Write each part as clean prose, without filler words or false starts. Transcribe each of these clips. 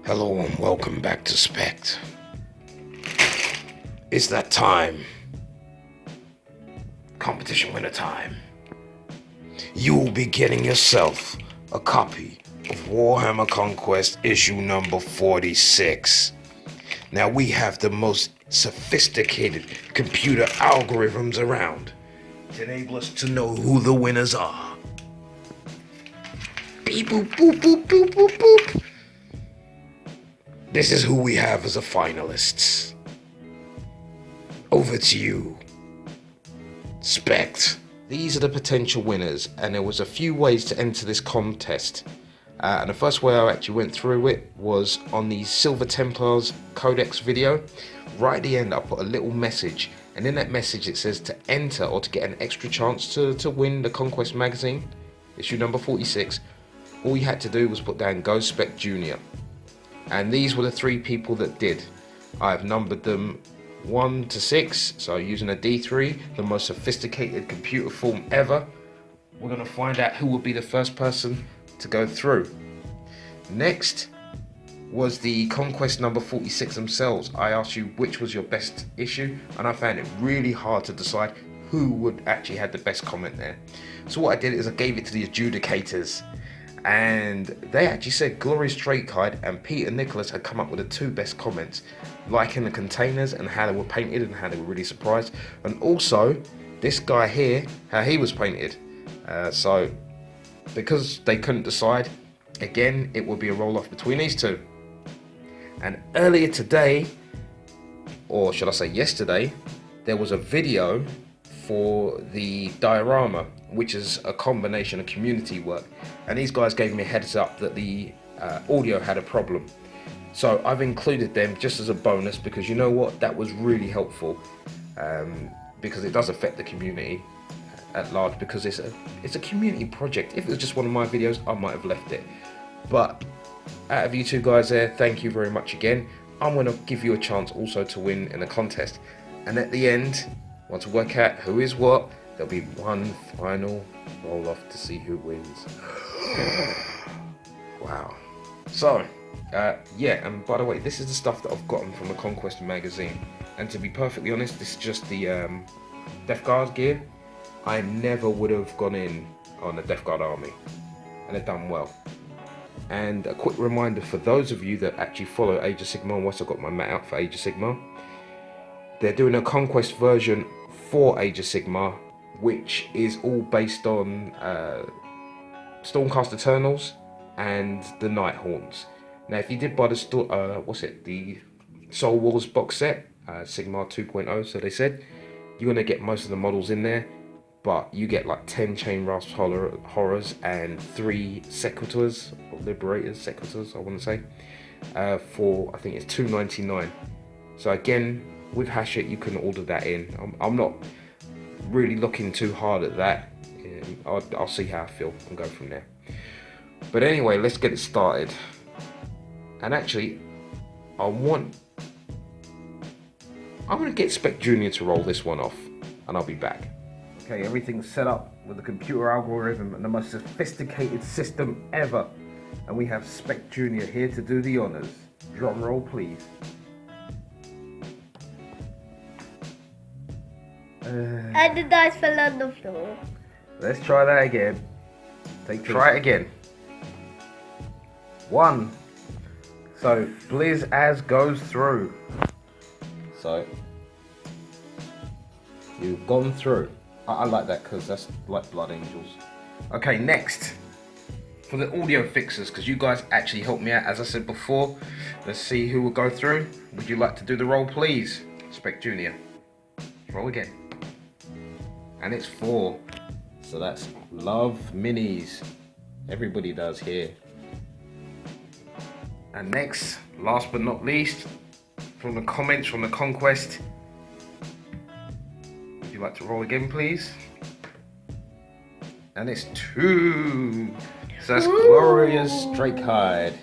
Hello and welcome back to Spekd. It's that time. Competition winner time. You will be getting yourself a copy of Warhammer Conquest issue number 46. Now we have the most sophisticated computer algorithms around to enable us to know who the winners are. Beep boop boop boop boop boop boop. This is who we have as the finalists. Over to you, Spekd. These are the potential winners, and there was a few ways to enter this contest. And the first way I actually went through it was on the Silver Templars Codex video. Right at the end I put a little message, and in that message it says to enter or to get an extra chance to win the Conquest magazine, issue number 46. All you had to do was put down Go Spekd JR. And these were the 3 people that did. I've numbered them 1 to 6, so using a D3, the most sophisticated computer form ever. We're going to find out who will be the first person to go through. Next was the Conquest number 46 themselves. I asked you which was your best issue, and I found it really hard to decide who would actually have the best comment there. So what I did is I gave it to the Adjudicators. And they actually said Glorious Spked and Peter Nicholas had come up with the 2 best comments, liking the containers and how they were painted and how they were really surprised, and also this guy here, how he was painted. So because they couldn't decide, again it will be a roll off between these 2. And earlier today, or should I say yesterday, there was a video for the diorama, which is a combination of community work, and these guys gave me a heads up that the audio had a problem, so I've included them just as a bonus, because you know what, that was really helpful, because it does affect the community at large, because it's a community project. If it was just one of my videos, I might have left it, but out of you 2 guys there, thank you very much again. I'm going to give you a chance also to win in the contest, and at the end, once we work out who is what, there'll be one final roll off to see who wins. Wow. So, yeah, and by the way, this is the stuff that I've gotten from the Conquest magazine. And to be perfectly honest, this is just the Death Guard gear. I never would have gone in on the Death Guard army, and they've done well. And a quick reminder for those of you that actually follow Age of Sigmar, once I've got my mat out for Age of Sigmar, they're doing a Conquest version for Age of Sigmar, which is all based on Stormcast Eternals and the Nighthawks. Now, if you did buy the the Soul Wars box set, Sigmar 2.0, so they said, you're gonna get most of the models in there, but you get like 10 Chain Rasp Horrors and 3 Sequitors, or Liberators, Sequitors, I want to say, for I think it's $2.99. So again, with Hachette you can order that in. I'm not really looking too hard at that. I'll see how I feel and go from there. But anyway, let's get it started. And actually, I'm going to get Spekd JR to roll this one off, and I'll be back. Okay, everything's set up with the computer algorithm and the most sophisticated system ever. And we have Spekd JR here to do the honors. Drum roll, please. And the dice fell on the floor. Let's try that again. Try it again. 1. So Blizz as goes through. So you've gone through. I like that because that's like Blood Angels. Okay, next for the audio fixers, because you guys actually helped me out, as I said before. Let's see who will go through. Would you like to do the roll, please? Spekd JR. Roll again. And it's 4. So that's love minis. Everybody does here. And next, last but not least, from the comments from the Conquest, would you like to roll again, please? And it's 2. So that's Glorious Spked.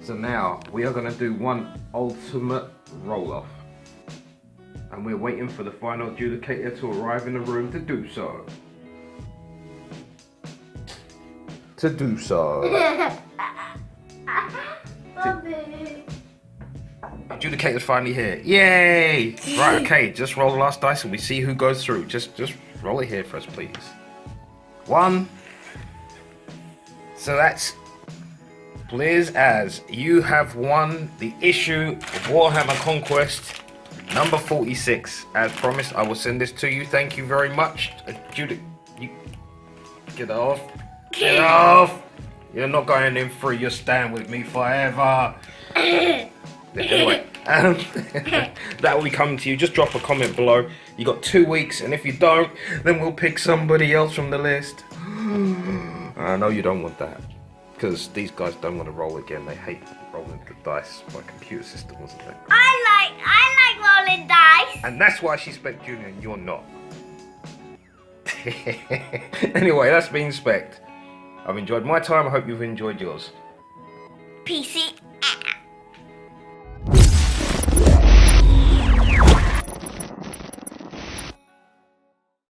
So now we are going to do one ultimate roll off. And we're waiting for the final Adjudicator to arrive in the room to do so. Mommy. Adjudicator's finally here. Yay! Right, okay, just roll the last dice and we see who goes through. Just roll it here for us, please. 1. So that's Blizz as you have won the issue of Warhammer Conquest number 46. As promised, I will send this to you. Thank you very much. You get off. Get off! You're not going in free. You're staying with me forever. Anyway, that will be coming to you. Just drop a comment below. You got 2 weeks, and if you don't, then we'll pick somebody else from the list. I know you don't want that, because these guys don't want to roll again. They hate rolling the dice by computer system, wasn't it? I like rolling dice. And that's why she's Spekd Jr. and you're not. Anyway, that's been Spekd. I've enjoyed my time. I hope you've enjoyed yours. PC